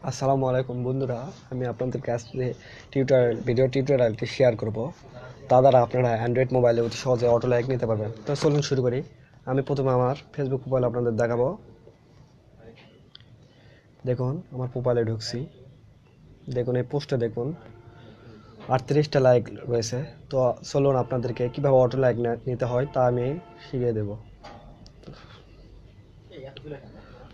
আসসালামু আলাইকুম বন্ধুরা, আমি আপনাদের কাছে ভিডিও টিউটোরিয়ালটি শেয়ার করব। তা দ্বারা আপনারা অ্যান্ড্রয়েড মোবাইলে অতি সহজে অটো লাইক নিতে পারবেন। তো চলুন শুরু করি। আমি প্রথমে আমার ফেসবুক প্রোফাইল আপনাদের দেখাবো। দেখুন, আমার প্রোফাইলে ঢুকছি। দেখুন, এই পোস্টে দেখুন 38টা লাইক রয়েছে। তো চলুন আপনাদেরকে কীভাবে অটো লাইক নিতে হয় তা আমি শিখিয়ে দেব।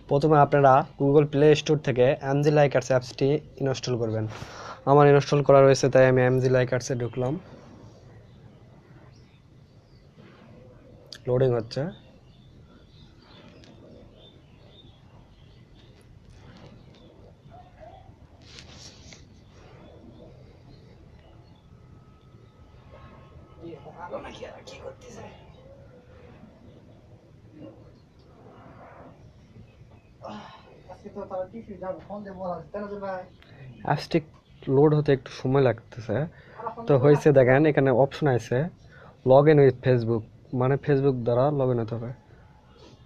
প্রথমে আপনারা গুগল প্লে স্টোর থেকে এমজি লাইকার্স অ্যাপসটি ইনস্টল করবেন। আমার ইনস্টল করা রয়েছে, তাই আমি এমজি লাইকার্সে ঢুকলাম। লোডিং হচ্ছে। অ্যাপসটি লোড হতে একটু সময় লাগতেছে। তো হয়েছে, দেখেন এখানে অপশন আছে লগ ইন উইথ ফেসবুক, মানে ফেসবুক দ্বারা লগ ইন হতে হবে।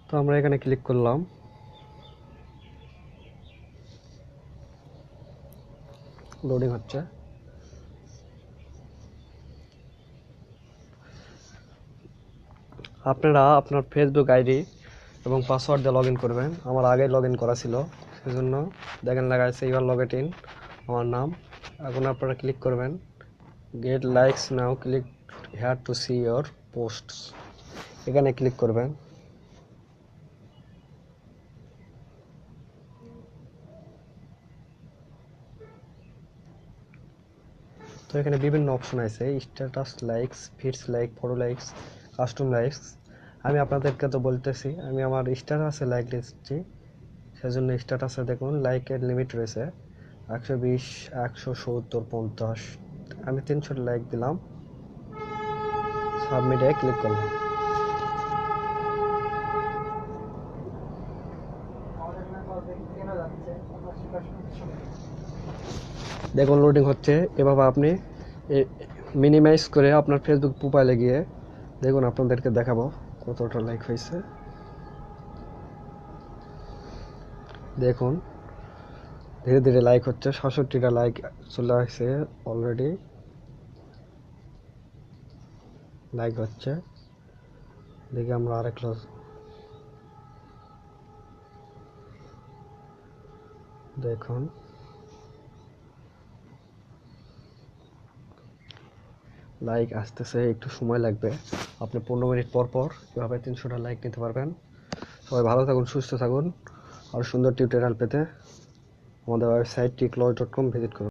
তো আমরা এখানে ক্লিক করলাম। লোডিং হচ্ছে। আপনারা আপনার ফেসবুক আইডি এবং পাসওয়ার্ড দিয়ে লগ ইন করবেন। আমার আগে লগ ইন করা ছিল, সেজন্য দেখেন লেখা আছে ইউর লগ ইন, আমার নাম। এখন আপনারা ক্লিক করবেন get likes now, click here to see your posts, এখানে ক্লিক করবেন। তো এখানে বিভিন্ন অপশন আছে, status likes, feeds like, photo likes, custom likes. আমি আপনাদেরকে তো বলতেছি, আমি আমার স্ট্যাটাসে লাইক দিচ্ছি, সেজন্য স্ট্যাটাসে দেখুন লাইকের লিমিট রয়েছে 120, 170, 50। আমি 300 লাইক দিলাম, সাবমিটে ক্লিক করলাম। দেখুন লোডিং হচ্ছে। এভাবে আপনি মিনিমাইজ করে আপনার ফেসবুক প্রোফাইলে গিয়ে দেখুন, আপনাদেরকে দেখাবো কতটা লাইক হয়েছে। দেখুন ধীরে ধীরে লাইক হচ্ছে, 67টা লাইক চলে আসছে অলরেডি। লাইক হচ্ছে, দেখি আমরা আরেক দেখুন। লাইক আসতেছে, একটু সময় লাগবে। আপনি 15 মিনিট পর পর এভাবে 300টা লাইক নিতে পারবেন। সবাই ভালো থাকুন, সুস্থ থাকুন। আর সুন্দর টিউটোরিয়াল পেতে আমাদের ওয়েবসাইট ticloss.com ভিজিট করুন।